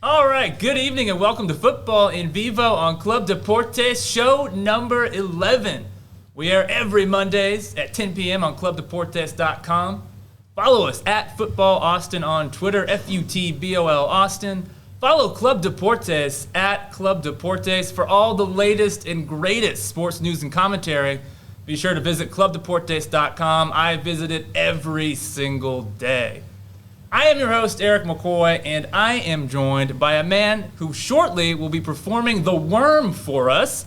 All right, good evening and welcome to Futbol En Vivo on Club Deportes, show number 11. We air every Mondays at 10 p.m. on clubdeportes.com. Follow us at Futbol Austin on Twitter, FUTBOL Austin. Follow Club Deportes at Club Deportes for all the latest and greatest sports news and commentary. Be sure to visit clubdeportes.com. I visit it every single day. I am your host, Eric McCoy, and I am joined by a man who shortly will be performing the worm for us.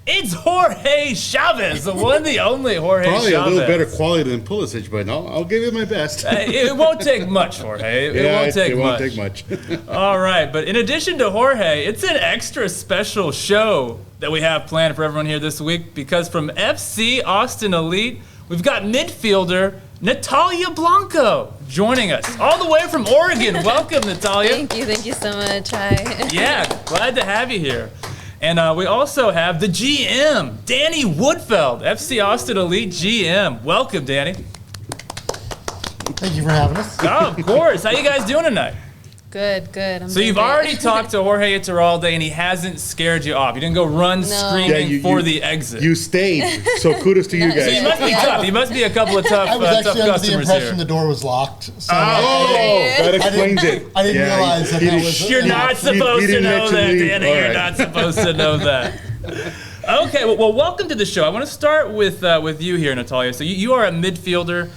It's Jorge Chavez, the one, the only Jorge Chavez. Probably a little better quality than Pulisic, but I'll give it my best. It won't take much, Jorge. It won't take much. All right, but in addition to Jorge, it's an extra special show that we have planned for everyone here this week because from FC Austin Elite, we've got midfielder Natalia Blanco joining us all the way from Oregon. Welcome, Natalia. Thank you so much. Hi. Yeah, glad to have you here. And we also have the GM, Danny Woodfill, FC Austin Elite GM. Welcome, Danny. Thank you for having us. Oh, of course. How you guys doing tonight? Good. So you've already talked to Jorge Iturralde, and he hasn't scared you off. You didn't go run screaming for the exit. You stayed, so kudos to you guys. So you must be tough. You must be a couple of tough I was actually under the customers impression here. the door was locked. So that explains it. I didn't realize that was... You're not supposed to know that, Danny. All You're right. not supposed to know that. Okay, well, welcome to the show. I want to start with you here, Natalia. So you are a midfielder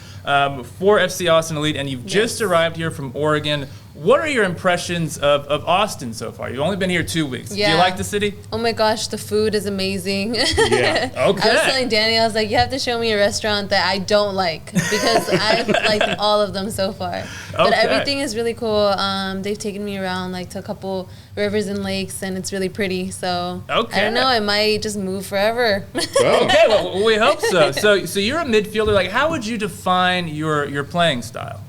for FC Austin Elite, and you've just arrived here from Oregon. What are your impressions of Austin so far? You've only been here 2 weeks. Yeah. Do you like the city? Oh my gosh, the food is amazing. Yeah. Okay. I was telling Danny, I was like, you have to show me a restaurant that I don't like because I've liked all of them so far. But everything is really cool. They've taken me around like to a couple rivers and lakes, and it's really pretty. So I don't know, I might just move forever. Okay, well, we hope so. So you're a midfielder. Like, how would you define your playing style?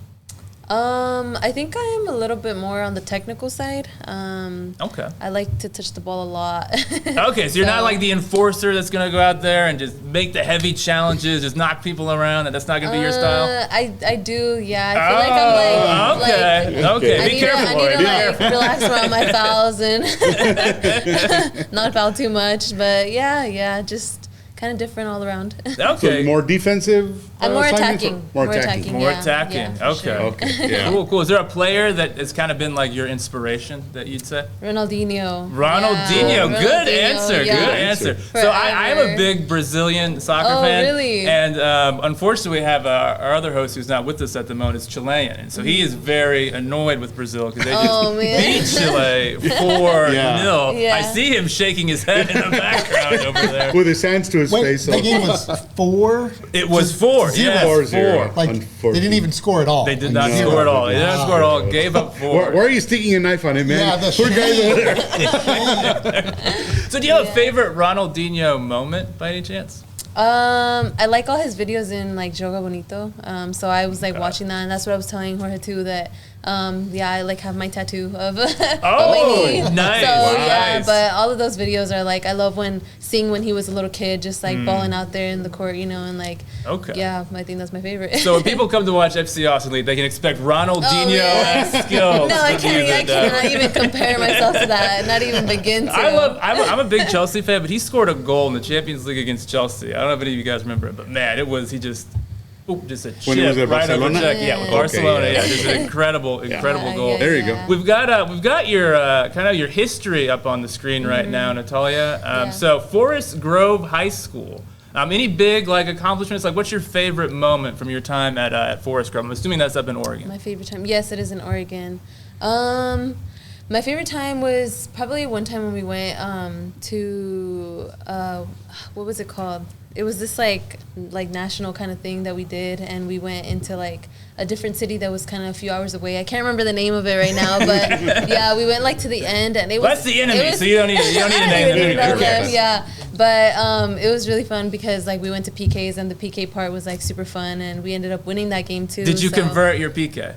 I think I am a little bit more on the technical side. Okay. I like to touch the ball a lot. Okay, so you're not like the enforcer that's going to go out there and just make the heavy challenges, just knock people around, and that's not going to be your style? I do, yeah. I feel like I'm like... Okay. Be careful, I need to like relax around my fouls and not foul too much. But yeah, just kind of different all around. Okay. So more defensive? I'm more attacking. More attacking. More attacking. Yeah, Okay. sure. Okay. Yeah. Cool. Is there a player that has kind of been like your inspiration that you'd say? Ronaldinho. Ronaldinho. Yeah. Good Ronaldinho, answer. yeah. Good answer. So I'm a big Brazilian soccer fan. Really? And unfortunately, we have our other host who's not with us at the moment is Chilean. And so he is very annoyed with Brazil because they just beat Chile 4-0. Yeah. I see him shaking his head in the background over there. With his hands to his face. The game was 4. It was 4. Zero. Yes, 4. Like, they didn't even score at all. They did not score at all. They didn't score at all. Gave up 4. Why are you sticking a knife on him, man? Yeah, that's Poor guys over there. So do you have a favorite Ronaldinho moment by any chance? I like all his videos in like Joga Bonito. So I was like watching that, and that's what I was telling Jorge too, that I like have my tattoo of on my knee. Nice. So yeah, but all of those videos are like, I love seeing when he was a little kid, just like balling out there in the court, and like yeah, I think that's my favorite. So when people come to watch FC Austin Elite, they can expect Ronaldinho-esque skills. No, I cannot even compare myself to that. Not even begin to. I'm a big Chelsea fan, but he scored a goal in the Champions League against Chelsea. I don't know if any of you guys remember it, but man, just a chip When he was at right over Barcelona? check. Yeah, with Barcelona. Okay, yeah, just an incredible goal. There you go. We've got your kind of your history up on the screen right now, Natalia. So Forest Grove High School. Any big like accomplishments? Like, what's your favorite moment from your time at Forest Grove? I'm assuming that's up in Oregon. My favorite time, yes, it is in Oregon. My favorite time was probably one time when we went to what was it called? It was this like national kind of thing that we did, and we went into like a different city that was kind of a few hours away. I can't remember the name of it right now, but yeah, we went like to the end, and it was. That's the enemy, so you don't need to name them. Okay. Yeah, but it was really fun because like we went to PKs, and the PK part was like super fun, and we ended up winning that game too. Did you convert your PK?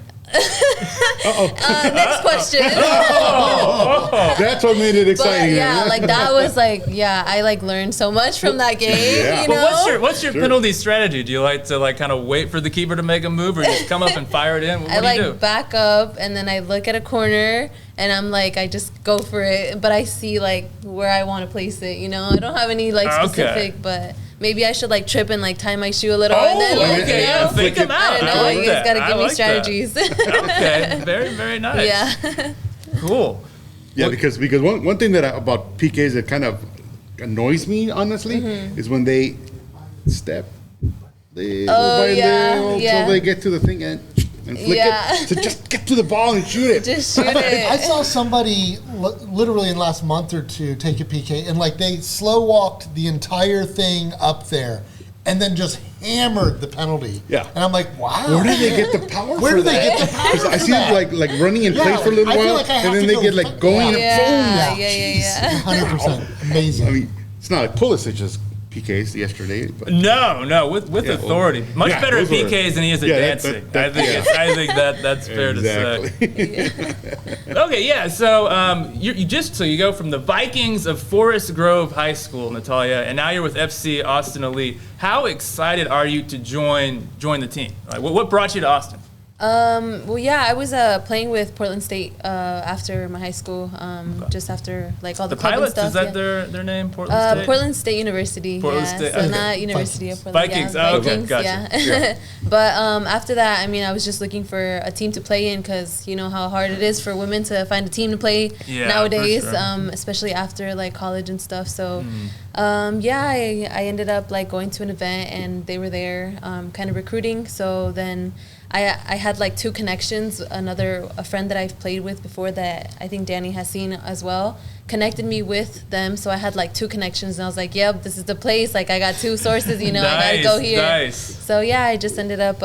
Next question. That's what made it exciting. But yeah, like that was like, yeah, I like learned so much from that game. Yeah. You But know? what's your penalty strategy? Do you like to like kind of wait for the keeper to make a move, or just come up and fire it in? What I do you do? like back up and then I look at a corner and I'm like, I just go for it. But I see like where I want to place it. You know, I don't have any like specific, but maybe I should like trip and like tie my shoe a little and then like, okay, you know, yeah, think them out. I don't know. like You that. guys gotta I give me like that. strategies. Okay, very, very nice. Yeah. Cool. Yeah, because one thing about PKs that kind of annoys me, honestly, is when they step. They yeah. Till they get to the thing and flick Yeah. it. So just get to the ball and shoot it. Just shoot I it. saw somebody literally in the last month or two take a PK and like they slow walked the entire thing up there and then just hammered the penalty. Yeah. And I'm like, wow. Where did they get the power Where for did they that? get the power 'Cause I for see them that? like running in Yeah, place for a little I feel while, like I have and then to they go get like going Yeah. and boom. Yeah. 100%. Amazing. I mean, it's not like Pulisic's PKs yesterday, but No, with Yeah, authority. well, Much yeah, better at those were- PKs than he is at Yeah, dancing. that- I think that's fair to say. exactly. Okay, yeah. So you go from the Vikings of Forest Grove High School, Natalia, and now you're with FC Austin Elite. How excited are you to join the team? Like, what brought you to Austin? Well, yeah, I was playing with Portland State after my high school, just after like all the club Pilots, and is stuff. that their name? Portland State. Portland State University. Portland yeah, State, so okay. not University of Portland. Vikings. Yeah, Oh, okay, Vikings. gotcha. Yeah. But after that, I mean, I was just looking for a team to play in because you know how hard it is for women to find a team to play Yeah, nowadays, for sure. especially after like college and stuff. So, yeah, I ended up like going to an event and they were there, kind of recruiting. So then. I had like two connections. A friend that I've played with before that I think Danny has seen as well connected me with them. So I had like two connections and I was like, yep, this is the place. Like I got two sources, you know, I gotta go here. Nice. So yeah, I just ended up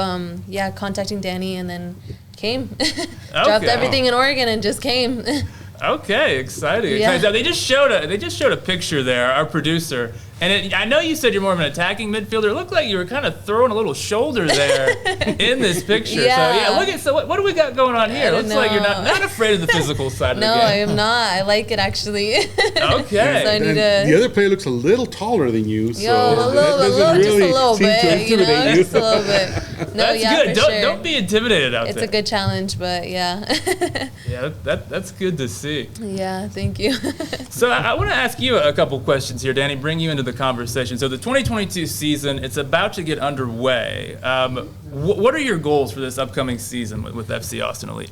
contacting Danny and then came. Dropped Okay. everything in Oregon and just came. Okay, exciting. Yeah. Now, they just showed a picture there, our producer, and I know you said you're more of an attacking midfielder. It looked like you were kind of throwing a little shoulder there in this picture. Yeah. So what do we got going on here? I It looks don't like you're know. not afraid of the physical side No, of the I game. am not. I like it actually. Okay. So I need And to. the other player looks a little taller than you, so Yo, that just doesn't a really little seem to bit, you know, intimidate just a little bit. No, That's yeah, good. for Don't sure. don't be intimidated out It's there. a good challenge, but yeah. Yeah, that's good to see. Yeah, thank you. So I want to ask you a couple questions here, Danny, bring you into the conversation. So the 2022 season, it's about to get underway. What are your goals for this upcoming season with FC Austin Elite?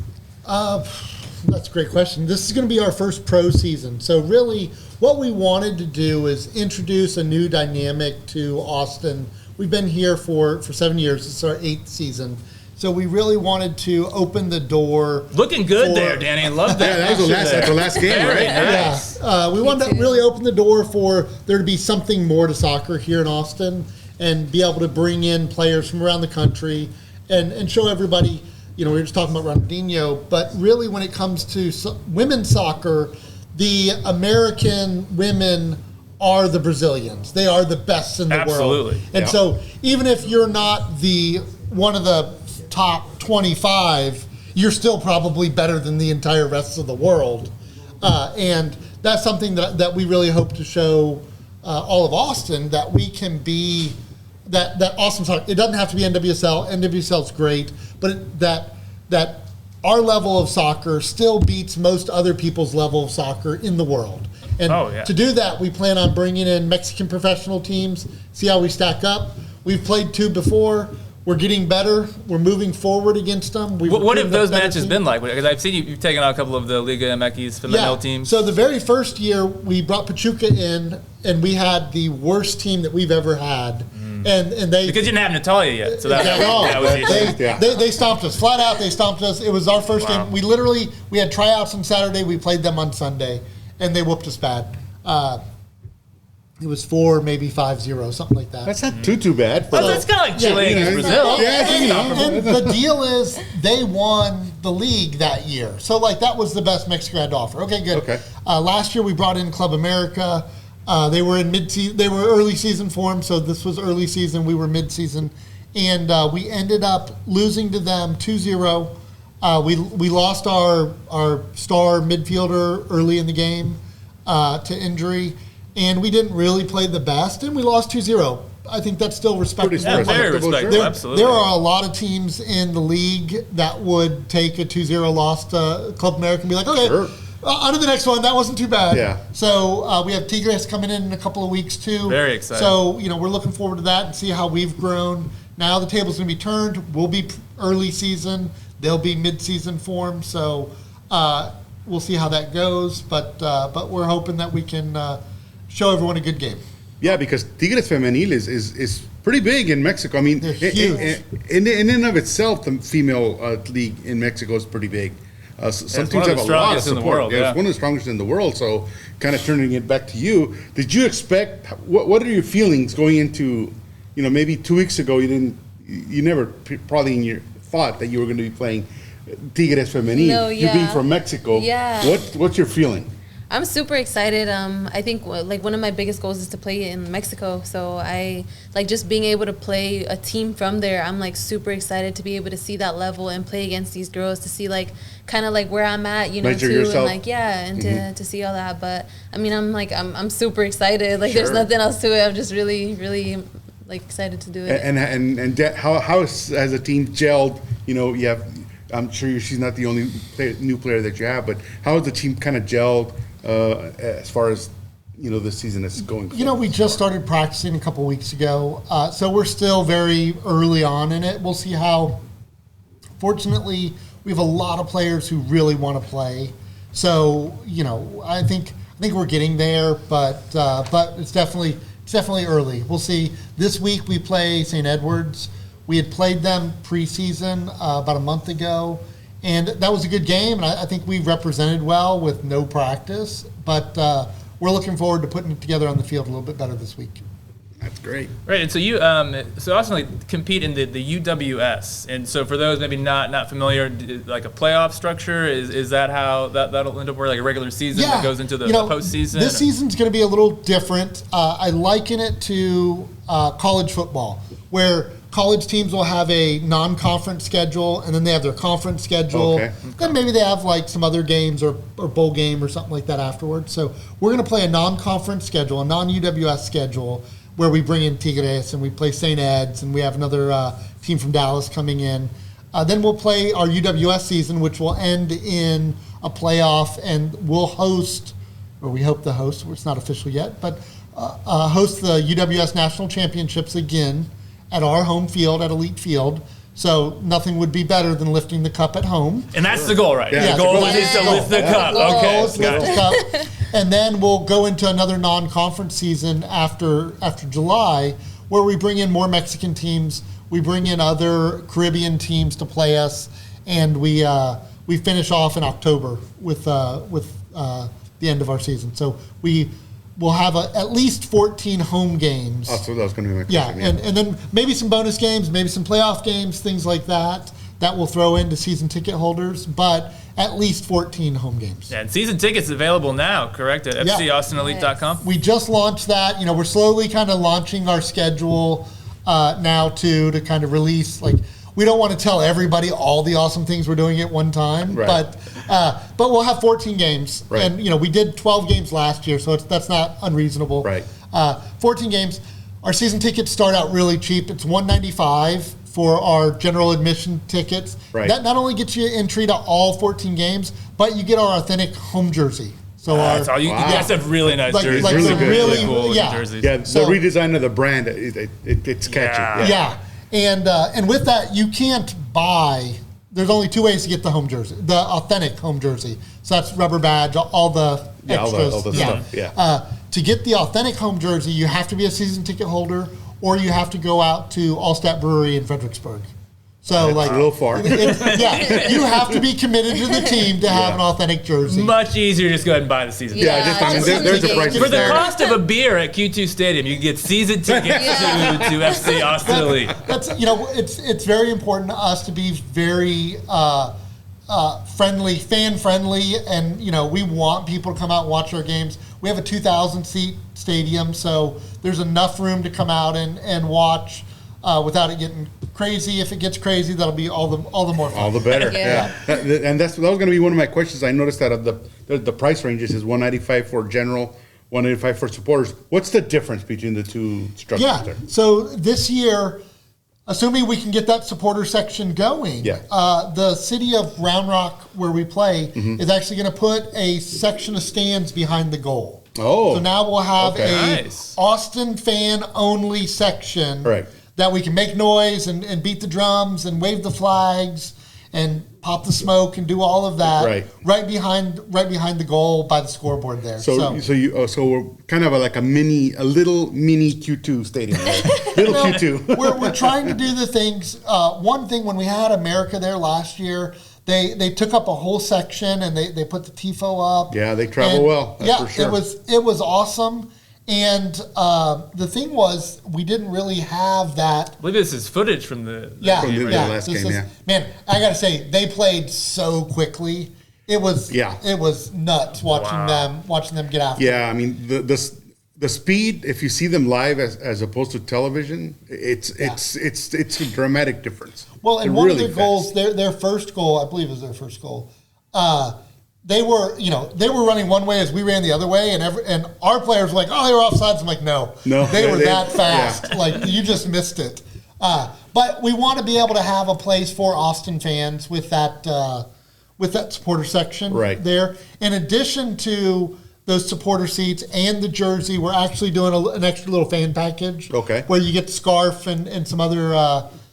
That's a great question. This is going to be our first pro season. So really what we wanted to do is introduce a new dynamic to Austin. We've been here for 7 years. This is our 8th season. So we really wanted to open the door. Looking good for- there, Danny. I love that. Yeah, that was picture the last game, Very right? nice. We wanted to too. really open the door for there to be something more to soccer here in Austin and be able to bring in players from around the country and show everybody, you know, we were just talking about Ronaldinho, but really when it comes to women's soccer, the American women are the Brazilians. They are the best in the world. Absolutely. And Yeah. so even if you're not one of the top 25, you're still probably better than the entire rest of the world. And that's something that we really hope to show all of Austin, that we can be, that Austin soccer, it doesn't have to be NWSL. NWSL is great, but that our level of soccer still beats most other people's level of soccer in the world. And Oh, yeah. to do that, we plan on bringing in Mexican professional teams, see how we stack up. We've played 2 before. We're getting better. We're moving forward against them. What have those matches been like? Because I've seen you've taken out a couple of the Liga MX Femenil teams. So the very first year, we brought Pachuca in, and we had the worst team that we've ever had. And they Because you didn't have Natalia yet, so that was the issue. they stomped us flat out. They stomped us. It was our first Wow. game. We had tryouts on Saturday. We played them on Sunday, and they whooped us bad. It was 4, maybe 5-0, something like that. That's not too bad. Well, that's kind of like Chile Yeah, against Brazil. yeah, And the deal is they won the league that year. So, like, that was the best Mexico had to offer. Okay, good. Okay. Last year we brought in Club America. They were in mid-season. They were early season form, so this was early season. We were mid-season. And we ended up losing to them 2-0. We lost our star midfielder early in the game to injury, and we didn't really play the best, and we lost 2-0. I think that's still respectable. Yeah, very respectable, absolutely. There are a lot of teams in the league that would take a 2-0 loss to Club America and be like, okay, Sure. On to the next one. That wasn't too bad. Yeah. So we have Tigres coming in a couple of weeks too. Very excited. So, we're looking forward to that and see how we've grown. Now the table's going to be turned. We'll be early season. They'll be mid-season form. So we'll see how that goes. But we're hoping that we can show everyone a good game. Yeah, because Tigres Femenil is pretty big in Mexico. I mean, They're huge. In and of itself, the female league in Mexico is pretty big. Some teams have a lot of strongest in the support. world, Yeah, yeah. it's one of the strongest in the world. So, kind of turning it back to you, did you expect? What are your feelings going into? Maybe 2 weeks ago, you never probably in your thought that you were going to be playing Tigres Femenil. No, You being yeah. from Mexico, Yeah. What's your feeling? I'm super excited. I think one of my biggest goals is to play in Mexico. So I like just being able to play a team from there. I'm like super excited to be able to see that level and play against these girls, to see like kind of like where I'm at, Measure too, yourself. and like and to see all that. But I mean, I'm super excited. Like there's Sure. nothing else to it. I'm just really, really like excited to do it. And how has a team gelled? You have. I'm sure she's not the only new player that you have, but how has the team kind of gelled as far as this season is going? We just started practicing a couple weeks ago, so we're still very early on in it. We'll see how. Fortunately, we have a lot of players who really want to play, so I think we're getting there, but it's definitely early. We'll see. This week we play St. Edwards. We had played them preseason about a month ago, and that was a good game, and I think we represented well with no practice, but we're looking forward to putting it together on the field a little bit better this week. That's great. Right, and so you also compete in the UWS, and so for those maybe not familiar, like a playoff structure, is that how that'll end up where like a regular season that goes into the postseason? This season's going to be a little different. I liken it to college football, where college teams will have a non-conference schedule, and then they have their conference schedule. Okay. Then maybe they have like some other games or bowl game or something like that afterwards. So we're going to play a non-conference schedule, a non-UWS schedule, where we bring in Tigres and we play St. Ed's, and we have another team from Dallas coming in. Then we'll play our UWS season, which will end in a playoff, and we'll host, or we hope to host, it's not official yet, but host the UWS National Championships again at our home field, at Elite Field. So nothing would be better than lifting the cup at home. And that's the goal, right? Yeah, the goal that's is the to goal. lift the Yeah. cup. Goal Okay, is lift the cup. And then we'll go into another non-conference season after July, where we bring in more Mexican teams. We bring in other Caribbean teams to play us, and we finish off in October with the end of our season. So we'll have at least 14 home games. Oh, so that was going to be my Yeah, question. and then maybe some bonus games, maybe some playoff games, things like that we'll throw into season ticket holders, but at least 14 home games. Yeah, and season tickets available now, correct? At FCAustinElite.com? We just launched that. We're slowly kind of launching our schedule now too, to kind of release, like, we don't want to tell everybody all the awesome things we're doing at one time, Right. but we'll have 14 games. Right. And, we did 12 games last year, so that's not unreasonable. Right. 14 games. Our season tickets start out really cheap. It's $195 for our general admission tickets. Right. That not only gets you entry to all 14 games, but you get our authentic home jersey. So That's all you Wow. guys have really nice Like- jerseys. like Really Some good. really cool Yeah. jerseys. Yeah, the So- redesign of the brand, it's catchy. Yeah. Yeah. And with that, you can't buy. There's only two ways to get the home jersey, the authentic home jersey. So that's rubber badge, all the Yeah, all extras. the stuff, yeah. To get the authentic home jersey, you have to be a season ticket holder, or you have to go out to Allstat Brewery in Fredericksburg. So That's like a little far. yeah, you have to be committed to the team to have an authentic jersey. Much easier to just go ahead and buy the season Yeah, ticket. just, there's a price. For the there. cost of a beer at Q2 Stadium, you can get season tickets to FC Austin Elite. That's it's very important to us to be very friendly, fan friendly, and we want people to come out and watch our games. We have a 2,000 seat stadium, so there's enough room to come out and watch without it getting crazy. If it gets crazy, that'll be all the more fun. All the better. Yeah. And that was going to be one of my questions. I noticed that the price ranges is $195 for general, $185 for supporters. What's the difference between the two structures there? So this year, assuming we can get that supporter section going, the city of Round Rock, where we play, is actually going to put a section of stands behind the goal. Oh. So now we'll have a Nice. Austin fan only section that we can make noise and beat the drums and wave the flags and pop the smoke and do all of that right behind the goal by the scoreboard there. So we're kind of like a little mini Q2 stadium. Little Q2. we're trying to do the things. One thing, when we had America there last year, they took up a whole section and they put the tifo up. Yeah, they travel well. That's for sure. it was awesome. And the thing was, we didn't really have that. I believe this is footage from the last game. Man, I gotta say, they played so quickly. It was nuts watching them get after. Yeah, I mean the speed. If you see them live as opposed to television, it's a dramatic difference. Well, and They're one really of their goals, their first goal, I believe, was their first goal. They were running one way as we ran the other way, and our players were like, "Oh, they were offsides." I'm like, "No, they were that fast. Yeah. Like, you just missed it." But we want to be able to have a place for Austin fans with that supporter section there. In addition to those supporter seats and the jersey, we're actually doing an extra little fan package. Where you get the scarf and some other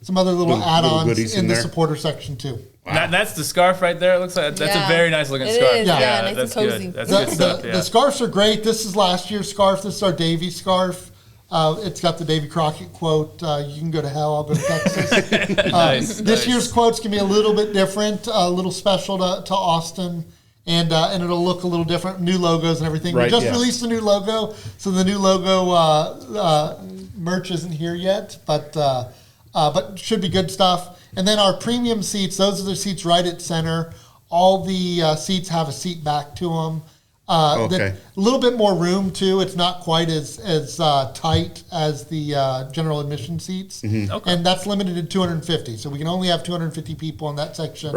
little add-ons in the supporter section too. Wow. That's the scarf right there. It looks like that's a very nice looking scarf. Is. Yeah, nice that's and cozy. good. That's good stuff. The scarves are great. This is last year's scarf. This is our Davy scarf. It's got the Davy Crockett quote. You can go to hell. I'll go to Texas. This year's quote's gonna be a little bit different, a little special to Austin, and it'll look a little different. New logos and everything. We just released a new logo, so the new logo merch isn't here yet, but should be good stuff. And then our premium seats, those are the seats right at center. All the seats have a seat back to them. A little bit more room, too. It's not quite as tight as the general admission seats. Mm-hmm. And that's limited to 250. So we can only have 250 people in that section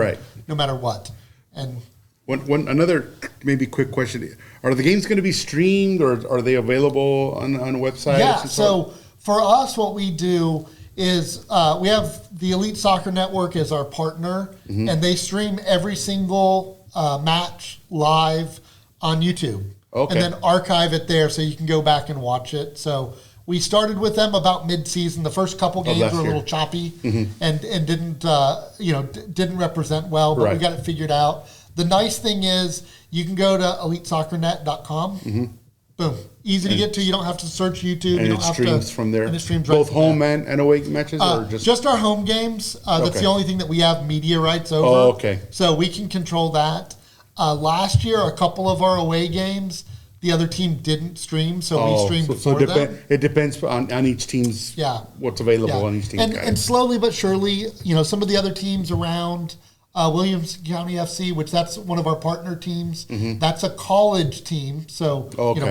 no matter what. And another maybe quick question. Are the games going to be streamed, or are they available on a website? Yeah, so for us, what we do is we have the Elite Soccer Network as our partner, and they stream every single match live on YouTube. And then archive it there so you can go back and watch it. So we started with them about mid-season. The first couple games were a little choppy and didn't represent well, but we got it figured out. The nice thing is you can go to elitesoccernet.com. Boom. Easy to get to. You don't have to search YouTube. And you it streams from there. And it streams both home and away matches, or just our home games. That's the only thing that we have media rights over. Oh, okay. So we can control that. Last year, a couple of our away games, the other team didn't stream, so we streamed before them. It depends on each team's what's available on each team. And slowly but surely, some of the other teams around. Williams County FC, which that's one of our partner teams. That's a college team. So,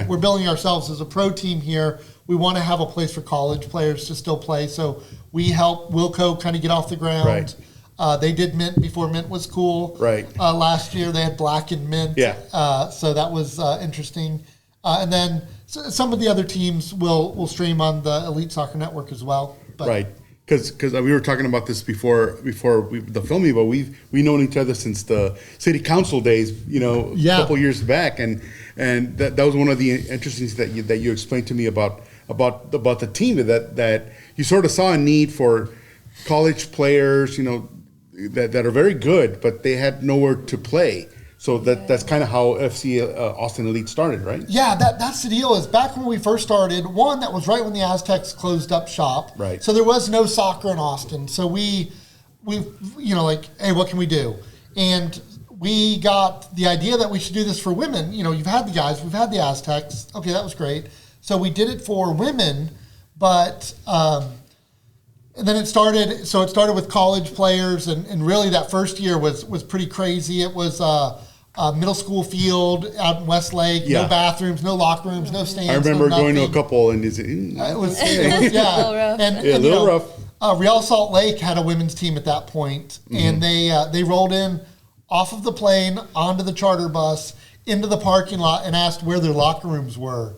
we're building ourselves as a pro team here. We want to have a place for college players to still play. So we help Wilco kind of get off the ground. They did Mint before Mint was cool. Last year they had Black and Mint. So that was interesting. And then some of the other teams will stream on the Elite Soccer Network as well. But Because we were talking about this before the filming, but we've known each other since the city council days, a couple years back, and that was one of the interesting things that you explained to me about the team, that you sort of saw a need for college players, that are very good, but they had nowhere to play. So that's kind of how FC Austin Elite started, right? Yeah, that's the deal. Is back when we first started, that was right when the Aztecs closed up shop. Right. So there was no soccer in Austin. So we hey, what can we do? And we got the idea that we should do this for women. You've had the guys, we've had the Aztecs. Okay, that was great. So we did it for women, but and then it started. So it started with college players, and really that first year was pretty crazy. It was middle school field out in Westlake, no bathrooms, no locker rooms, no stands. I remember going to a couple, and it was a little rough. A little rough. Real Salt Lake had a women's team at that point, and they rolled in off of the plane onto the charter bus into the parking lot and asked where their locker rooms were.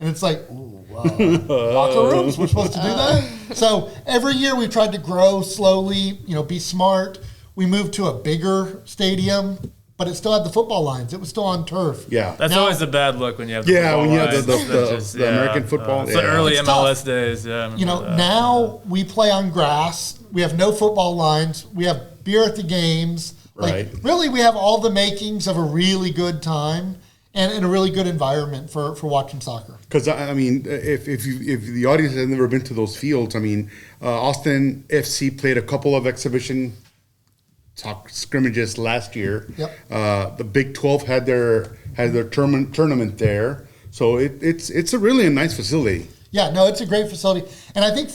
And it's like, ooh, wow. Locker rooms? We're supposed to do that? So every year we tried to grow slowly, be smart. We moved to a bigger stadium, but it still had the football lines. It was still on turf. Yeah. That's always a bad look when you have the football when you have lines. the American football. It's the early It's MLS tough. days. Yeah, I remember that. Now we play on grass. We have no football lines. We have beer at the games. Right. Really, we have all the makings of a really good time and a really good environment for watching soccer. Because if the audience has never been to those fields, Austin FC played a couple of exhibition scrimmages last year. Yep. The Big 12 had their tournament there, so it's a really nice facility. Yeah, no, it's a great facility, and I think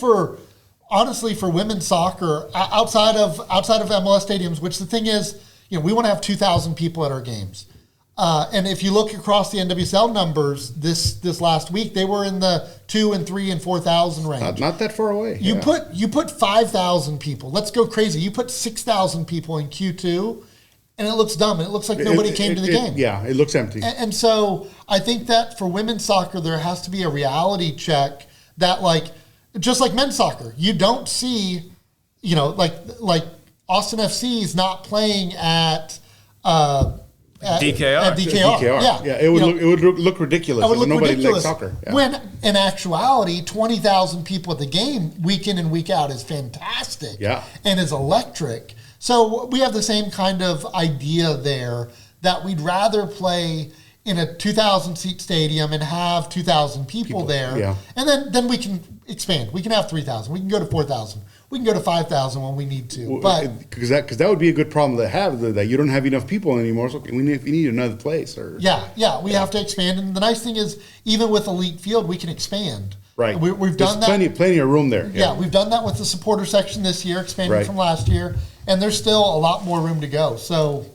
honestly for women's soccer outside of MLS stadiums, which the thing is, we want to have 2,000 people at our games. And if you look across the NWSL numbers this last week, they were in the 2,000 and 3,000 and 4,000 range. Not that far away. You put 5,000 people. Let's go crazy. You put 6,000 people in Q2, and it looks dumb. It looks like nobody came to the game. Yeah, it looks empty. And so I think that for women's soccer, there has to be a reality check that, just like men's soccer, you don't see, like Austin FC is not playing at DKR. At DKR. Yeah. It would look ridiculous. It would look nobody ridiculous. likes soccer. Yeah. When in actuality, 20,000 people at the game week in and week out is fantastic. Yeah. And is electric. So we have the same kind of idea there that we'd rather play in a 2,000 seat stadium and have 2,000 people there. Yeah. And then we can expand. We can have 3,000. We can go to 4,000. We can go to 5,000 when we need to. But because that would be a good problem to have, that you don't have enough people anymore. So we need another place. We have to expand. And the nice thing is, even with Elite Field, we can expand. Right. We've done that. Plenty of room there. Yeah, we've done that with the supporter section this year, expanding from last year. And there's still a lot more room to go. So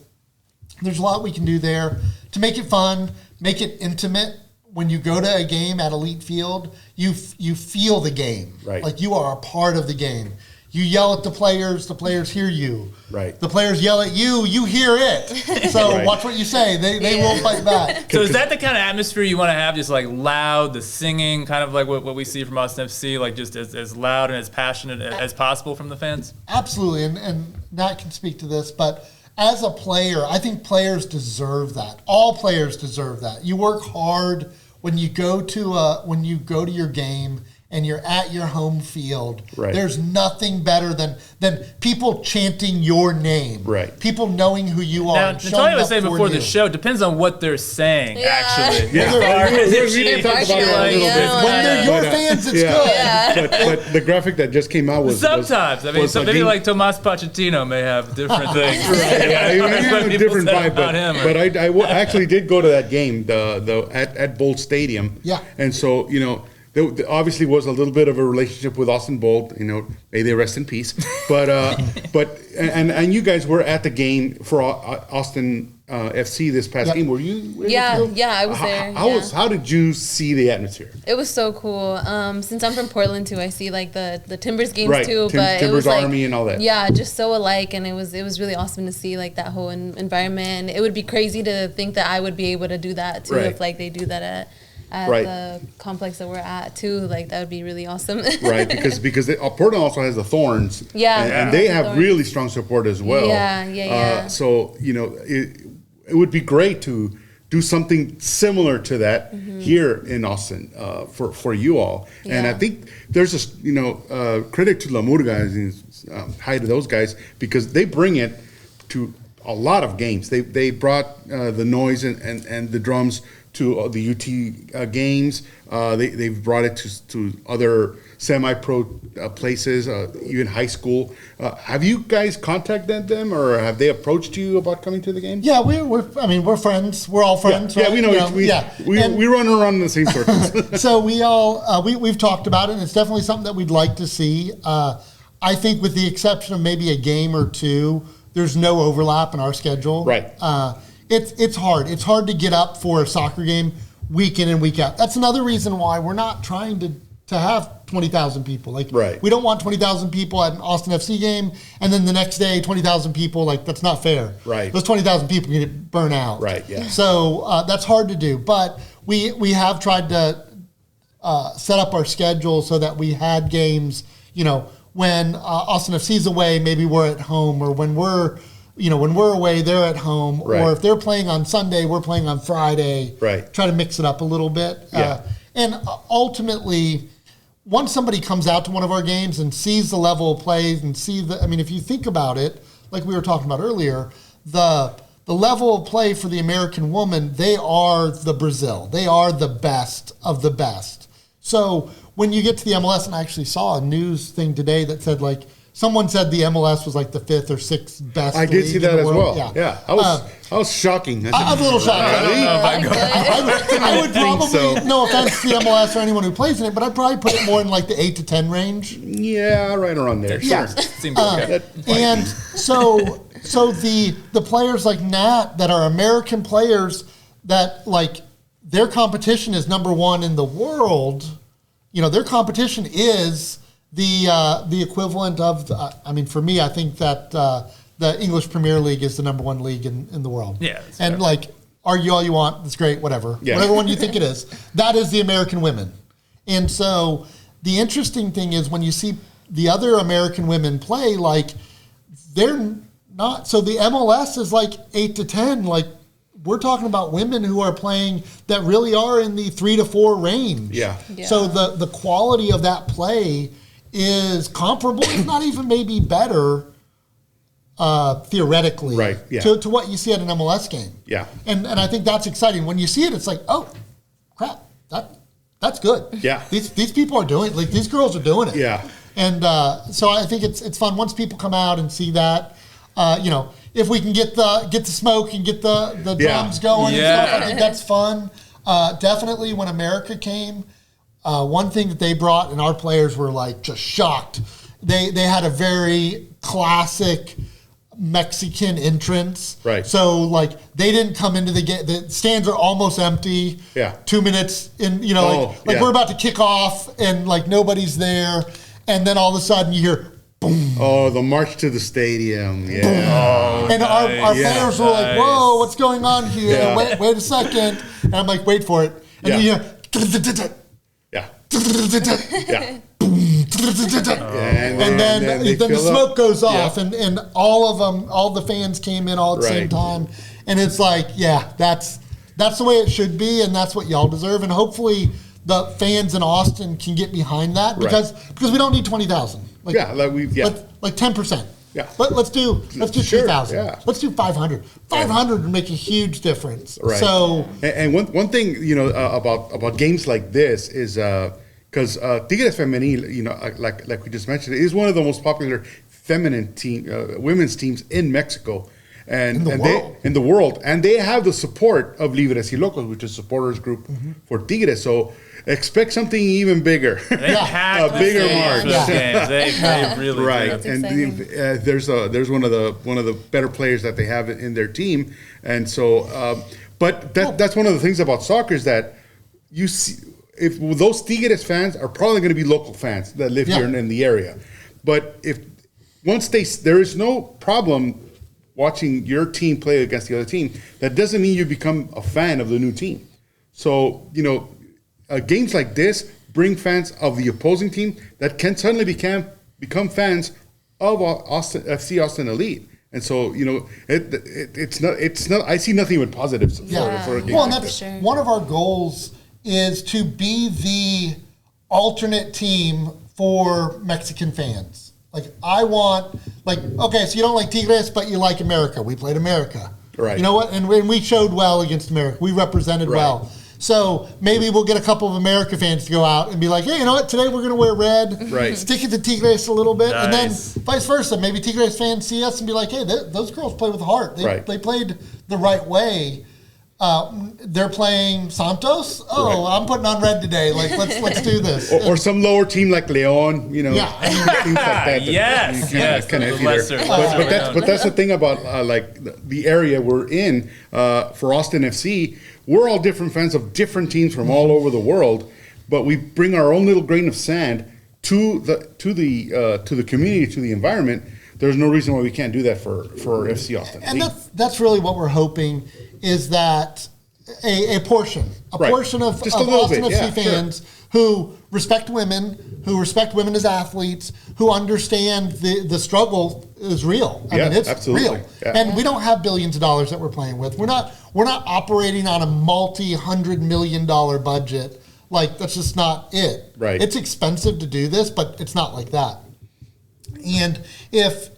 there's a lot we can do there to make it fun, make it intimate. When you go to a game at Elite Field, you feel the game. Right. Like you are a part of the game. You yell at the players hear you. Right. The players yell at you hear it. So watch what you say. They will fight back. So is that the kind of atmosphere you want to have, just like loud, the singing, kind of like what we see from Austin FC, like just as loud and as passionate as possible from the fans? Absolutely, and Nat can speak to this, but as a player, I think players deserve that. All players deserve that. You work hard when you go to your game and you're at your home field. Right. There's nothing better than people chanting your name. Right. People knowing who you are. Now, and showing Natalia was up saying for before you. the show, depends on what they're saying, actually. Yeah. We didn't talk about it a little bit. When they're your fans, it's good. Yeah. But the graphic that just came out was Sometimes. Maybe like Tomas Pochettino may have different things. Yeah, he had a different vibe, about him. but I actually did go to that game, at Bolt Stadium. Yeah. And so, there obviously was a little bit of a relationship with Austin Bolt, may they rest in peace. But and you guys were at the game for Austin FC this past game. Were you? Yeah, I was there. How did you see the atmosphere? It was so cool. Since I'm from Portland too, I see like the Timbers games too. But Timbers it was Army and all that. Yeah, just so alike, and it was really awesome to see like that whole environment. It would be crazy to think that I would be able to do that too if like they do that at the complex that we're at too. Like that would be really awesome. Right, because Portland also has the Thorns. Yeah, and they have really strong support as well. Yeah. So it would be great to do something similar to that here in Austin for you all. And I think there's a credit to La Murga and hi to those guys, because they bring it to a lot of games. They brought the noise and the drums to the UT games. They've brought it to other semi-pro places, even high school. Have you guys contacted them, or have they approached you about coming to the game? Yeah, we're friends. We're all friends. Yeah, right? we know. We run around in the same circles. So we all we've talked about it, and it's definitely something that we'd like to see. I think, with the exception of maybe a game or two, there's no overlap in our schedule. Right. It's hard. It's hard to get up for a soccer game week in and week out. That's another reason why we're not trying to have 20,000 people. Like, Right. we don't want 20,000 people at an Austin FC game, and then the next day 20,000 people. Like, that's not fair. Right. Those 20,000 people can get burnt out. Right, yeah. So that's hard to do, but we have tried to set up our schedule so that we had games. When Austin FC's away, maybe we're at home, or when we're away, they're at home, Right. or if they're playing on Sunday, we're playing on Friday. Right. Try to mix it up a little bit. Yeah. And ultimately, once somebody comes out to one of our games and sees the level of play and if you think about it, like we were talking about earlier, the level of play for the American woman, they are the Brazil. They are the best of the best. So when you get to the MLS, and I actually saw a news thing today that said, like, someone said the MLS was like the 5th or 6th best. I did league see that in the as world. well. Yeah. I was shocking. I was a little shocked. I would probably, so. no offense to the MLS or anyone who plays in it, but I'd probably put it more in like the 8 to 10 range. Yeah, right around there. Yeah. Sure. Seems okay. And so the players like Nat that are American players that, like, their competition is number one in the world. Their competition is the equivalent of, for me, I think that the English Premier League is the number one league in the world. Yeah. And fair. like, argue all you want, that's great, whatever. Yeah. Whatever one you think it is. That is the American women. And so the interesting thing is when you see the other American women play, like, they're not, so the MLS is like 8 to 10, like, we're talking about women who are playing that really are in the 3 to 4 range. Yeah. So the quality of that play is comparable, if not even maybe better, theoretically, Right, yeah. to what you see at an MLS game. Yeah. And I think that's exciting. When you see it, it's like, oh, crap, that's good. Yeah. These people are doing it. Like, these girls are doing it. Yeah. And so I think it's fun once people come out and see that. If we can get the smoke and get the Yeah. drums going and Yeah. stuff, I think that's fun. Definitely when America came, one thing that they brought, and our players were like just shocked. They had a very classic Mexican entrance. Right. So, like, they didn't come into the game. The stands are almost empty. Yeah. 2 minutes in, Oh, like yeah. we're about to kick off and like nobody's there. And then all of a sudden you hear boom. Oh, the march to the stadium. Yeah. And our Yeah. players were like, whoa, what's going on here? Yeah. Wait a second. And I'm like, wait for it. And Yeah. you hear Yeah. Yeah. and then they the fill smoke up. goes off, Yeah. and all of them, all the fans came in all at the same Right. time, and it's like, yeah, that's the way it should be, and that's what y'all deserve, and hopefully the fans in Austin can get behind that Right. because we don't need 20,000. Like, Yeah, like 10%. Yeah. Let's do Sure, 3,000. yeah. Let's do 500. 500 would make a huge difference. Right. So and one thing about games like this is because Tigres Femenil, like we just mentioned, is one of the most popular feminine women's teams in Mexico. And in the world, and they have the support of Libres y Locos, which is a supporters group for Tigres. So expect something even bigger, They packed a bigger the march. stadium for those games. They really Right, do. and exciting. there's one of the better players that they have in their team, and so but that's one of the things about soccer is that you see if those Tigres fans are probably going to be local fans that live here in the area, but if once there is no problem watching your team play against the other team, that doesn't mean you become a fan of the new team. So games like this bring fans of the opposing team that can suddenly become fans of FC Austin Elite. And so, it's not. I see nothing but positives for a game Well, and like that's this. one of our goals is to be the alternate team for Mexican fans. Like, I want, okay, so you don't like Tigres, but you like America. We played America. Right. You know what? And we showed well against America. We represented well. So maybe we'll get a couple of America fans to go out and be like, hey, you know what? Today we're going to wear red. Right. Stick it to Tigres a little bit. Nice. And then vice versa. Maybe Tigres fans see us and be like, hey, those girls play with heart. They played the right way. They're playing Santos. Oh, Right. I'm putting on red today. Like, let's do this. Or some lower team like Leon, Yeah. things like that. Yes, yes, Kind the of lesser but that's the thing about the area we're in for Austin FC. We're all different fans of different teams from all over the world, but we bring our own little grain of sand to the community, to the environment, there's no reason why we can't do that for FC Austin. And that's really what we're hoping is that a portion Right. of Just a little Austin bit, FC yeah, fans who respect women as athletes, who understand the struggle is real. I Yeah, mean, it's absolutely. real. Yeah. And we don't have billions of dollars that we're playing with. We're not operating on a multi-$100 million budget. Like, that's just not it. Right. It's expensive to do this, but it's not like that. And if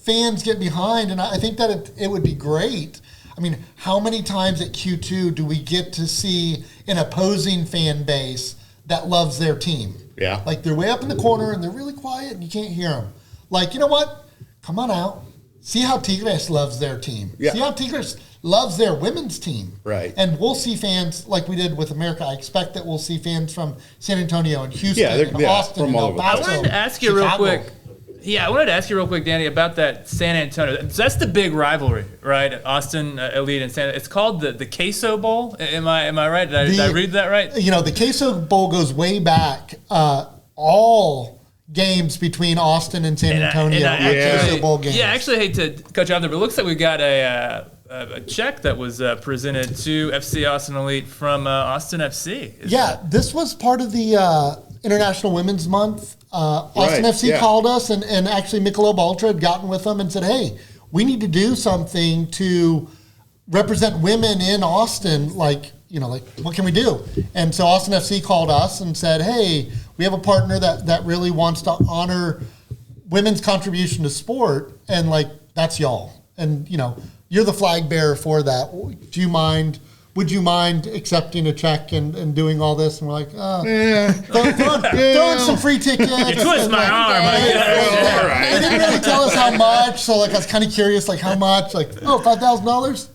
fans get behind, and I think that it would be great. I mean, how many times at Q2 do we get to see an opposing fan base that loves their team? Yeah. Like, they're way up in the corner and they're really quiet and you can't hear them. Like, you know what? Come on out. See how Tigres loves their team. Yeah. See how Tigres loves their women's team. Right. And we'll see fans like we did with America. I expect that we'll see fans from San Antonio and Houston and Austin from and all El over. I Paso. wanted to ask you real Chicago. quick. Yeah, I wanted to ask you real quick, Danny, about that San Antonio. That's the big rivalry, right? Austin Elite and San. It's called the Queso Bowl. Am I right? Did I read that right? You know, the Queso Bowl goes way back. All games between Austin and San Antonio are Queso Bowl games. Yeah, I actually hate to cut you off there, but it looks like we got a check that was presented to FC Austin Elite from Austin FC. This was part of the International Women's Month. Austin Right, FC yeah. called us, and actually Michelob Ultra had gotten with them and said, hey, we need to do something to represent women in Austin. Like, what can we do? And so Austin FC called us and said, hey, we have a partner that really wants to honor women's contribution to sport, and that's y'all. And you're the flag bearer for that. Would you mind accepting a check and doing all this? And we're like, throwing some free tickets. You twist my arm. They didn't really tell us how much, so I was kind of curious, how much? $5,000?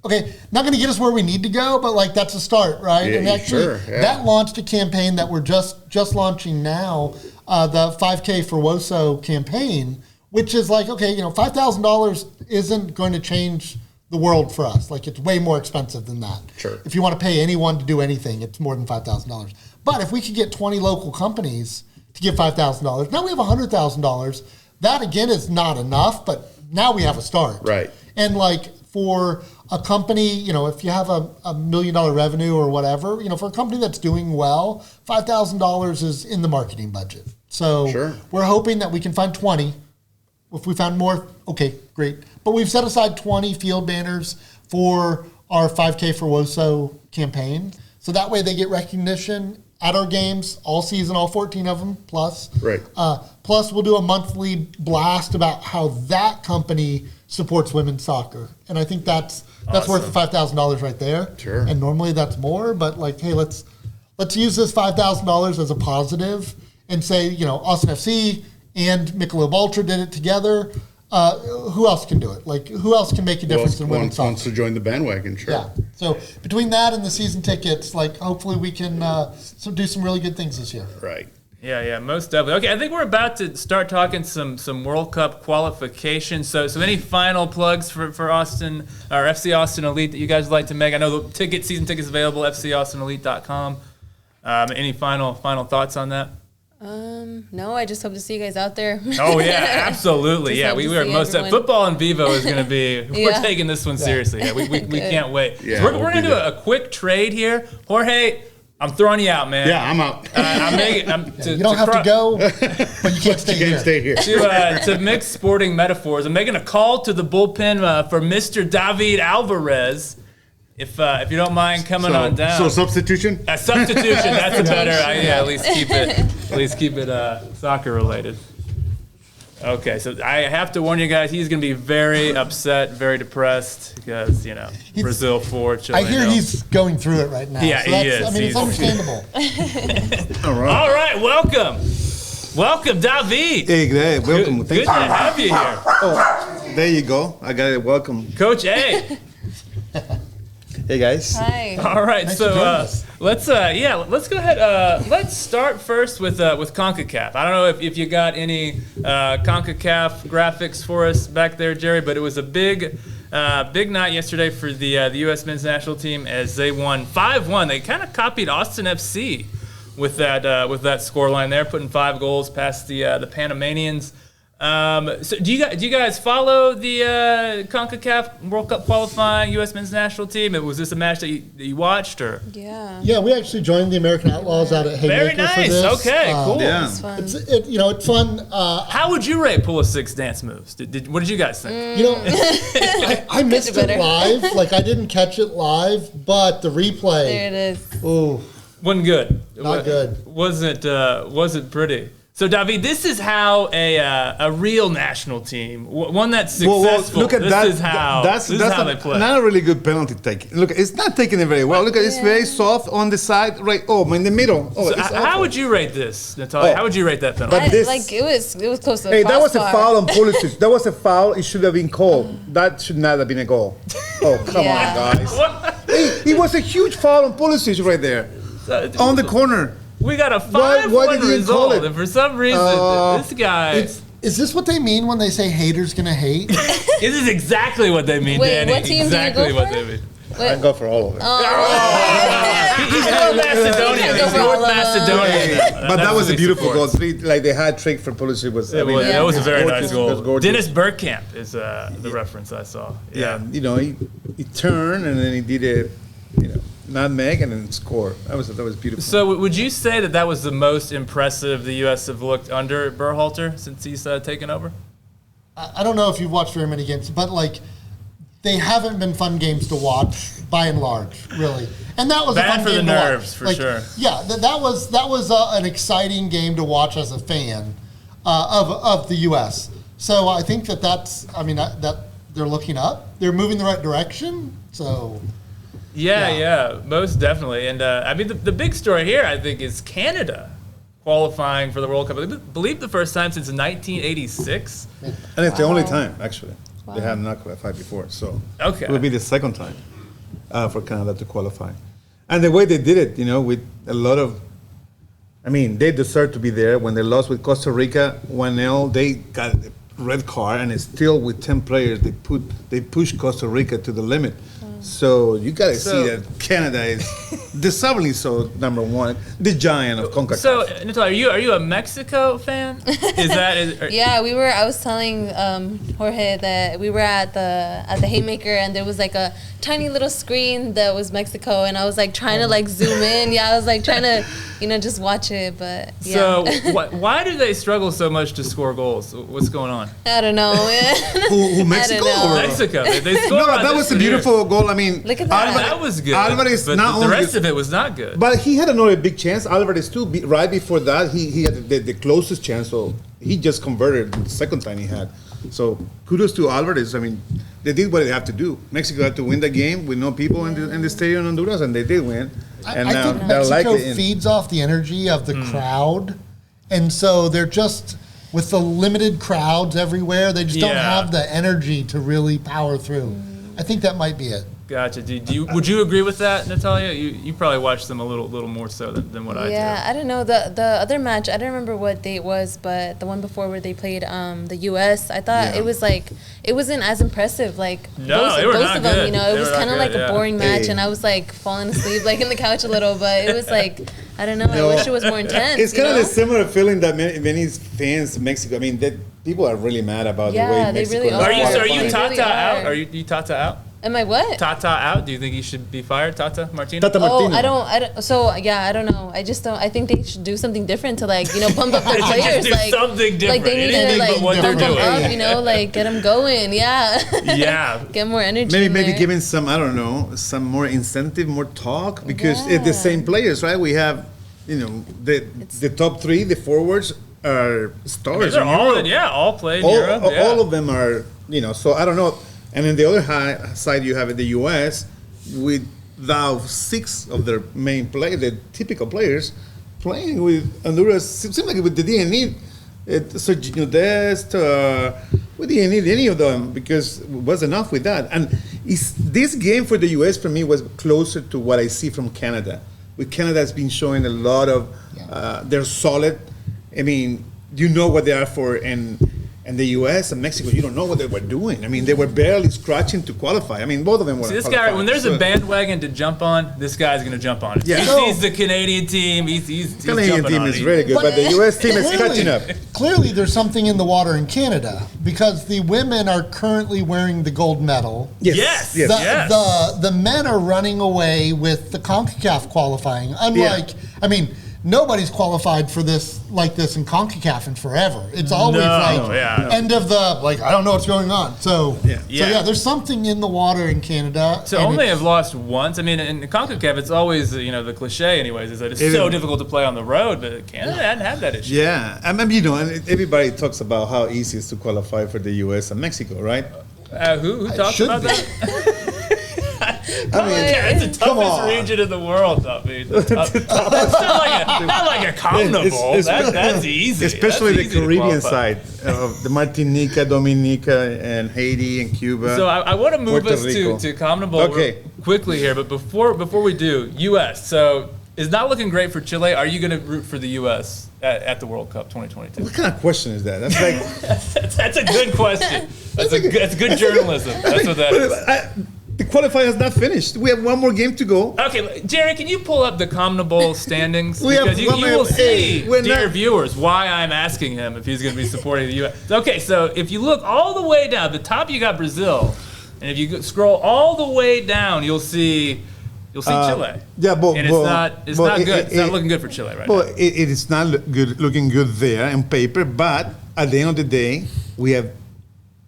Okay, not going to get us where we need to go, but that's a start, right? Yeah, and actually, sure, yeah. that launched a campaign that we're just launching now, the 5K for WOSO campaign, which is $5,000 isn't going to change the world for us. It's way more expensive than that. Sure. If you want to pay anyone to do anything, it's more than $5,000. But if we could get 20 local companies to give $5,000, now we have $100,000. That again is not enough, but now we have a start. Right. And for a company, if you have a $1 million revenue or whatever, for a company that's doing well, $5,000 is in the marketing budget. So Sure. We're hoping that we can find 20. If we found more, okay, great. But we've set aside 20 field banners for our 5K for WOSO campaign. So that way they get recognition at our games all season, all 14 of them plus. Right. Plus we'll do a monthly blast about how that company supports women's soccer. And I think that's worth $5,000 right there. Sure. And normally that's more, but hey, let's use this $5,000 as a positive and say, Austin FC and Michelob Ultra did it together. Who else can do it? Who else can make a difference in women's soccer? Wants to join the bandwagon, sure. Yeah. So between that and the season tickets, hopefully we can do some really good things this year. Right. Yeah, most definitely. Okay, I think we're about to start talking some World Cup qualifications. So any final plugs for Austin or FC Austin Elite that you guys would like to make? I know the season tickets available FCAustinElite.com. Any final thoughts on that? No, I just hope to see you guys out there. Oh yeah, absolutely. Just Yeah, hope we to were see most everyone. Futbol En Vivo is going to be. We're Yeah. taking this one seriously. Yeah, we can't wait. Yeah, So we're we'll going to be do there. a quick trade here, Jorge. I'm throwing you out, man. Yeah, I'm out. You don't have to go, but you can't stay You here. can't stay here. To mix sporting metaphors, I'm making a call to the bullpen for Mr. David Alvarez. If you don't mind coming on down. So substitution? A substitution. That's a better. At least keep it soccer related. Okay, so I have to warn you guys. He's going to be very upset, very depressed because Brazil 4. Chile, I hear he's going through it right now. Yeah, so he is. I mean, it's understandable. All All right, welcome, David. Hey, great. Welcome. Good Thank to have you here, you. There you go. I got it. Welcome. Coach A. Hey, guys. Hi. All right, Thanks for joining so us. let's go ahead. Let's start first with Concacaf. I don't know if you got any Concacaf graphics for us back there, Jerry, but it was a big night yesterday for the U.S. men's national team as they won 5-1. They kind of copied Austin FC with that scoreline there, putting 5 goals past the Panamanians. So do you guys follow the CONCACAF World Cup qualifying U.S. men's national team? Was this a match that you watched or? Yeah. Yeah, we actually joined the American Outlaws out at Haymaker Very nice. for this. Okay, cool. Yeah. It's fun. It's fun. How would you rate Pulisic's dance moves? What did you guys think? I missed it live. Like, I didn't catch it live, but the replay. There it is. Oh, Wasn't good. Not good. Wasn't pretty. So, David, this is how a real national team, one that's successful. Look at this that. Is how, That's how they play. not a really good penalty take. Look, it's not taking it very well. Look, it's very soft on the side, right? Oh, in the middle. Oh, So it's how awful. would you rate this, Natalia? Oh. How would you rate that penalty? But this- it was close to the Hey, that was a crossbar. foul on Pulisic. That was a foul. It should have been called. That should not have been a goal. Oh, come Yeah. on, guys. Hey, it was a huge foul on Pulisic right there. On the corner. We got a Why 5-1 did he call result, it? and for some reason, this guy. is this what they mean when they say haters gonna hate? This is exactly what they mean, Wait, Danny. what team do you exactly go what for? they mean. I go for all of it. He's North Macedonia. Go He's for all North of them. Macedonia. But that was a That's beautiful what he goal. Like the hat trick for Pulisic was. That was a very gorgeous. nice It was goal. gorgeous. Dennis Bergkamp is the reference I saw. Yeah, he turned and then he did a, nutmeg and then score. That was beautiful. So would you say that was the most impressive the U.S. have looked under Berhalter since he's taken over? I don't know if you've watched very many games, but like, they haven't been fun games to watch by and large, really. And that was Bad a fun for the game to watch. nerves, for sure. Yeah, that was an exciting game to watch as a fan of the U.S. So I think that's that they're looking up, they're moving the right direction. So. Yeah, most definitely. And the big story here, I think, is Canada qualifying for the World Cup. I believe the first time since 1986. And it's the only time, actually. They have not qualified before. So Okay. it will be the second time for Canada to qualify. And the way they did it, with a lot of, they deserve to be there. When they lost with Costa Rica 1-0, they got a red card, and it's still with 10 players, they pushed Costa Rica to the limit. So you got to see that Canada is deservedly so number one, the giant of CONCACAF. So, Natalia, are you a Mexico fan? Yeah, I was telling Jorge that we were at the Haymaker, and there was like a tiny little screen that was Mexico, and I was like trying to zoom in. Yeah, I was like trying to just watch it, but yeah. So why do they struggle so much to score goals? What's going on? I don't know. Who Mexico? I don't know. Or- Mexico. They scored No, on that this was a year. beautiful goal. Look at that. That was good. Alvarez but not the only- rest of it was not good. But he had another big chance. Alvarez too. Right before that, he had the closest chance. So he just converted the second time he had. So kudos to Alvarez. They did what they have to do. Mexico had to win the game with no people in the stadium in Honduras, and they did win. And I now think they're Mexico likely in. feeds off the energy of the crowd, and so they're just with the limited crowds everywhere. They just don't Yeah. have the energy to really power through. I think that might be it. Gotcha. Would you agree with that, Natalia? You probably watched them a little more so than what I do. Yeah, I don't know. The other match, I don't remember what date it was, but the one before where they played the U.S., I thought it was it wasn't as impressive. No, they were both not of them, good. it They was were not kind of like good, a yeah. boring match, Hey. and I was falling asleep in the couch a little, but it was I don't know. I wish it was more intense. It's kind of a similar feeling that many fans in Mexico. That people are really mad about the way Yeah, they Mexico. really is Are you qualifying. They Tata really out? are. Are you Tata out? Am I what? Tata out? Do you think he should be fired, Tata Martino? Tata Oh, Martino. I don't. So yeah, I don't know. I just don't. I think they should do something different to pump up their They should players. just do something different. They need Anything to but what bump they're them doing. up. Get them going. Yeah. Yeah. Get more energy. Maybe in there. giving some, I don't know, some more incentive, more talk, because it's the same players, right? We have, the top three, the forwards are stars. They're in all Europe. all play in Europe. Yeah. All of them are, so I don't know. And on the other side, you have the U.S. with now 6 of their main players, the typical players, playing with Honduras. It seems like with the DNE, Sergio Dest, we didn't need any of them because it was enough with that. And this game for the U.S. for me was closer to what I see from Canada. With Canada has been showing a lot of, they're solid. You know what they are for, and And the U.S. and Mexico, you don't know what they were doing. I mean, they were barely scratching to qualify. I mean, both of them were. See, this guy, when there's a bandwagon to jump on, this guy's going to jump on it. Yeah. He sees the Canadian team. He's Canadian jumping team on is it. really good, but the U.S. team is catching up. Clearly, there's something in the water in Canada because the women are currently wearing the gold medal. Yes. The men are running away with the CONCACAF qualifying. Unlike, I mean, nobody's qualified for this like this in CONCACAF in forever. It's always end of the, like, I don't know what's going on. So, there's something in the water in Canada. So only have lost once. I mean, in CONCACAF, it's always, the cliche anyways, is that it's so difficult to play on the road, but Canada hadn't had that issue. Yeah. I mean, and everybody talks about how easy it is to qualify for the U.S. and Mexico, right? Who talks about that? I mean, it's the toughest region in the world. I mean, it's not like a CONMEBOL. That's easy. Especially that's the Caribbean side of the Martinica, Dominica, and Haiti and Cuba. So I want to move us to CONMEBOL quickly here, but before we do, U.S. So it's not looking great for Chile. Are you going to root for the U.S. at the World Cup 2022? What kind of question is that? That's like that's a good question. That's good journalism. That's what that is. The qualifier has not finished. We have one more game to go. Okay, Jerry, can you pull up the CONMEBOL standings? Because you will see, dear viewers, why I'm asking him if he's going to be supporting the U.S. Okay, so if you look all the way down, the top you got Brazil, and if you scroll all the way down, you'll see Chile. Yeah, but and it's not good. It's not looking good for Chile right now. It is not looking good there on paper. But at the end of the day, we have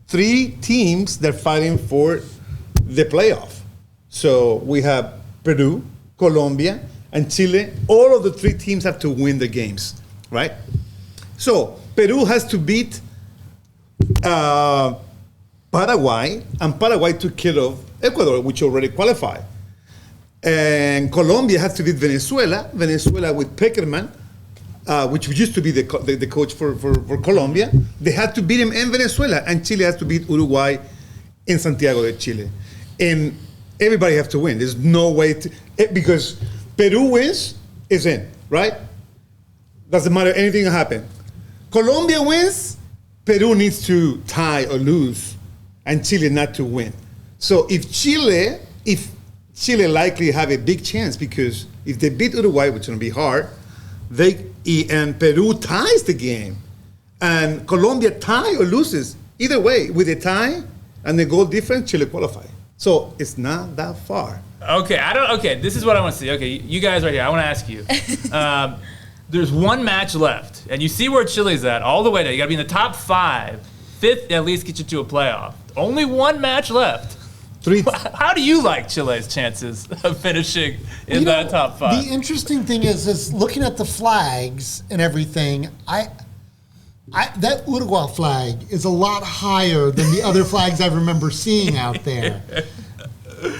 3 teams that are fighting for the playoff. So we have Peru, Colombia, and Chile. All of the 3 teams have to win the games, right? So Peru has to beat Paraguay, and Paraguay took care of Ecuador, which already qualified. And Colombia has to beat Venezuela with Peckerman, which used to be the coach for Colombia. They had to beat him in Venezuela, and Chile has to beat Uruguay in Santiago de Chile. And everybody have to win. There's no way because Peru wins, is in, right? Doesn't matter, anything can happen. Colombia wins, Peru needs to tie or lose, and Chile not to win. So if Chile likely have a big chance, because if they beat Uruguay, which is going to be hard, and Peru ties the game, and Colombia tie or loses, either way, with a tie and the goal difference, Chile qualify. So it's not that far. Okay, this is what I want to see. Okay, you guys right here, I want to ask you. There's one match left, and you see where Chile's at all the way down. You got to be in the top 5. 5th at least get you to a playoff. Only one match left. 3. How do you like Chile's chances of finishing in that top 5? The interesting thing is looking at the flags and everything, that Uruguay flag is a lot higher than the other flags I remember seeing out there.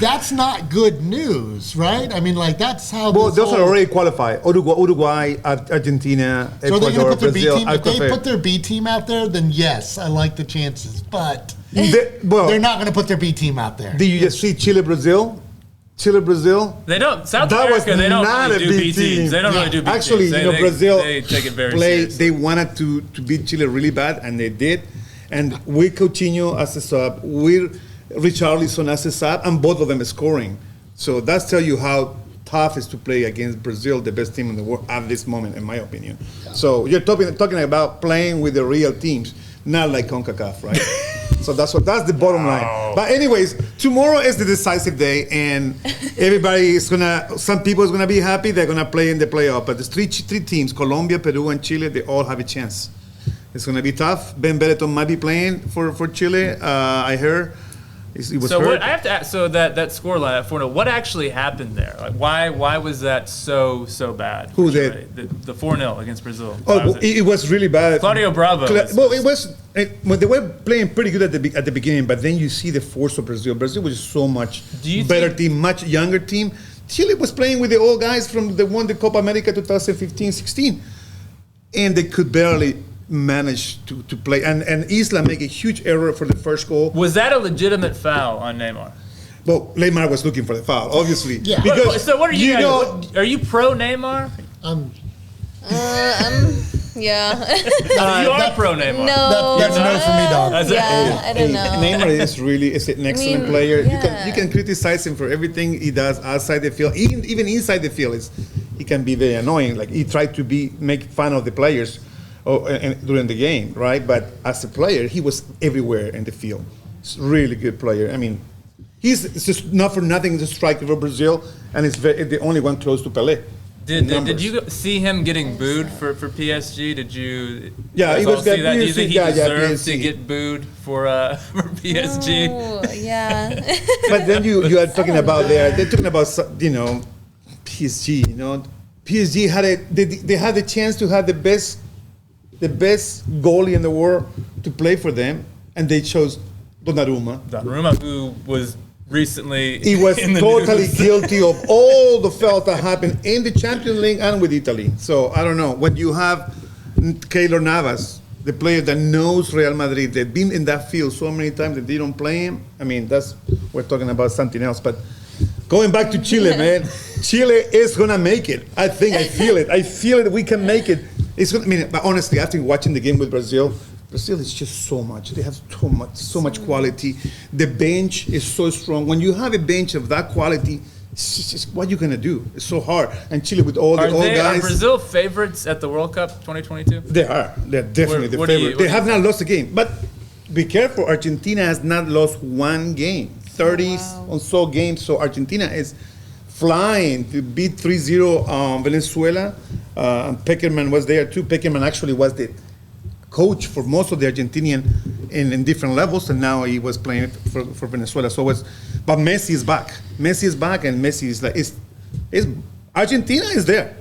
That's not good news, right? I mean, like, that's how. Well, those are already qualified. Uruguay, Argentina, Ecuador, so are they going to put their Brazil, B team? If they put their B team out there, then yes, I like the chances. But they're not going to put their B team out there. Do you just see Chile, Brazil? They don't. South America, they don't really do B teams. They don't really do B teams. Actually, Brazil they take it very seriously. They wanted to beat Chile really bad, and they did. And we Coutinho as a sub, Richarlison as a sub, and both of them scoring. So that's tell you how tough it is to play against Brazil, the best team in the world at this moment, in my opinion. So you're talking about playing with the real teams, not like CONCACAF, right? So that's the bottom line. But anyways, tomorrow is the decisive day, and some people is gonna be happy. They're gonna play in the playoff. But there's three teams: Colombia, Peru, and Chile. They all have a chance. It's gonna be tough. Ben Bereton might be playing for Chile. I heard. He was hurt. I have to ask, so that score line at 4-0, what actually happened there? Like, why was that so bad? Who did? The 4-0 against Brazil. It was really bad. Claudio Bravo. They were playing pretty good at the beginning, but then you see the force of Brazil. Brazil was so much better team, much younger team. Chile was playing with the old guys from the won the Copa America 2015-16, and they could barely manage to play. And Isla make a huge error for the first goal. Was that a legitimate foul on Neymar? Well, Neymar was looking for the foul, obviously. Yeah. So what are you guys? Are you pro Neymar? Yeah. You are pro Neymar. No. That's no for me, dog. That's Yeah, I don't know. Neymar is an excellent player. You can criticize him for everything he does outside the field, even inside the field. He can be very annoying. Like he tried to make fun of the players during the game, right? But as a player, he was everywhere in the field. He's a really good player. I mean, he's just not for nothing. He's a striker for Brazil, and he's the only one close to Pelé. Did you see him getting booed for PSG? Did you? Yeah, he was see that? Do you PSG, think he yeah, deserves PSG. to get booed for PSG? Oh, yeah. But then you are talking about they're talking about PSG. PSG they had the chance to have the best goalie in the world to play for them, and they chose Donnarumma, who was recently he was in the totally news. guilty of all the fault that happened in the Champions League and with Italy. So I don't know. When you have Keylor Navas, the player that knows Real Madrid, they've been in that field so many times that they don't play him. I mean, we're talking about something else. But going back to Chile, man, Chile is gonna make it. I feel it. I feel it. We can make it. But honestly, after watching the game with Brazil is just so much. They have so much quality. The bench is so strong. When you have a bench of that quality, it's just what you're gonna do. It's so hard. And Chile with all the old guys. Are Brazil favorites at the World Cup 2022? They are. They're definitely the favorite. They have not lost a game. But be careful. Argentina has not lost one game. 30 on so games. So Argentina is flying to beat 3-0 Venezuela. Peckerman was there too. Peckerman actually was the coach for most of the Argentinian in different levels, and now he was playing for Venezuela. But Messi is back. And Messi is like Argentina is there.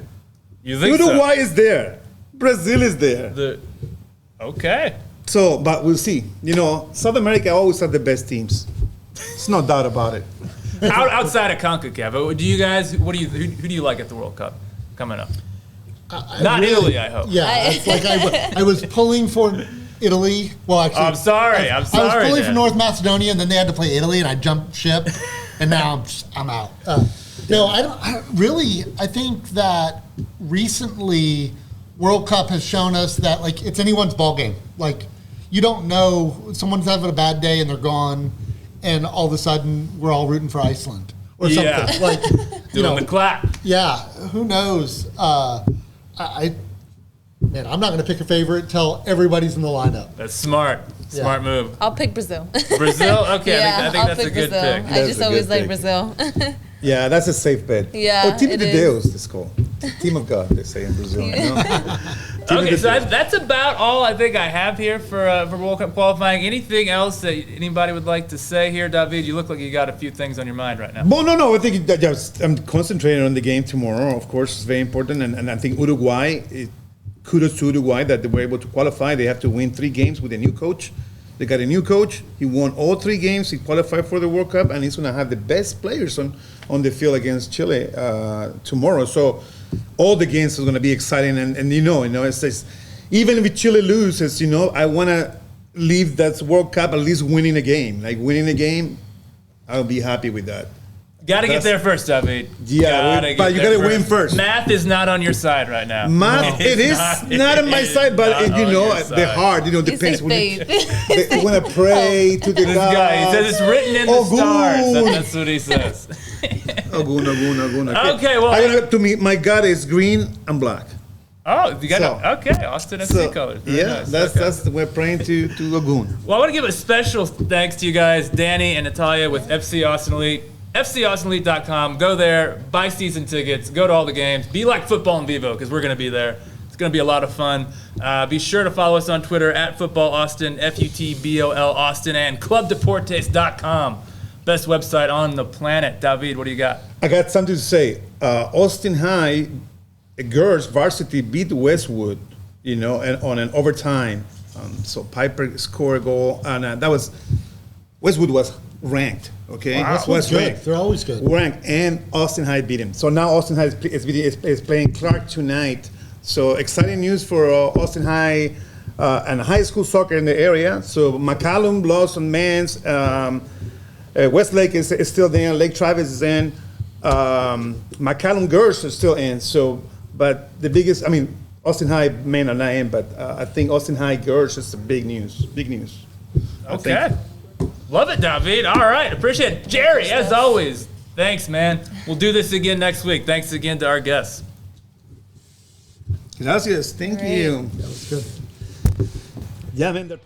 You think Uruguay is there. Brazil is there. Okay. So, but we'll see. South America always have the best teams. There's no doubt about it. Outside of Concacaf, who do you like at the World Cup coming up? Not really, Italy, I hope. Yeah, it's like I was pulling for Italy. Well, actually, I'm sorry. I was pulling for North Macedonia, and then they had to play Italy, and I jumped ship, and now I'm out. No, I think that recently World Cup has shown us that like it's anyone's ball game. Like you don't know, someone's having a bad day and they're gone, and all of a sudden we're all rooting for Iceland or something. Like doing the clap. Yeah, who knows? I'm not going to pick a favorite till everybody's in the lineup. That's smart. Smart move. I'll pick Brazil. Brazil? Okay, Yeah, I think that's a good Brazil. pick. I just always like Brazil. Yeah, that's a safe bet. Yeah, Time de it Deus, it's called. Team of God, they say in Brazil. Okay, so that's about all I think I have here for World Cup qualifying. Anything else that anybody would like to say here, David? You look like you got a few things on your mind right now. Well, no. I think that I'm concentrating on the game tomorrow. Of course, it's very important, and I think Uruguay. Kudos to Uruguay that they were able to qualify. They have to win 3 games with a new coach. They got a new coach. He won all 3 games. He qualified for the World Cup, and he's going to have the best players on the field against Chile tomorrow. So all the games are going to be exciting, and it's even if Chile loses, I want to leave that World Cup at least winning a game. Like winning a game, I'll be happy with that. Got to get there first, David. Yeah, but you got to win first. Math is not on your side right now. Math, it is not on my side, but the heart, depends. When you want to pray to the This God. guy, he says it's written in the Ogun. stars. That's what he says. Ogun. Okay, well. To me, my God is green and black. Oh, you got okay. Austin FC colors. Very nice. That's we're praying to Ogun. Well, I want to give a special thanks to you guys, Danny and Natalia with FC Austin Elite. FCAustinElite.com. Go there, buy season tickets, go to all the games. Be like Futbol En Vivo because we're going to be there. It's going to be a lot of fun. Be sure to follow us on Twitter at Futbol Austin, FUTBOL Austin, and ClubDeportes.com. Best website on the planet. David, what do you got? I got something to say. Austin High girls varsity beat Westwood, and on an overtime. So Piper scored a goal, and that was Westwood was ranked. Okay, Wow. Westwood's good. They're always good. Ranked, and Austin High beat him. So now Austin High is playing Clark tonight. So exciting news for Austin High and high school soccer in the area. So McCallum lost on men's. Westlake is still there. Lake Travis is in. McCallum girls are still in. So, but the biggest, Austin High men are not in, but I think Austin High girls is big news. Big news. I think. Okay. Love it, David. All right. Appreciate it. Jerry, as always, thanks, man. We'll do this again next week. Thanks again to our guests. Gracias. Thank Great. you. That was good. Yeah, man.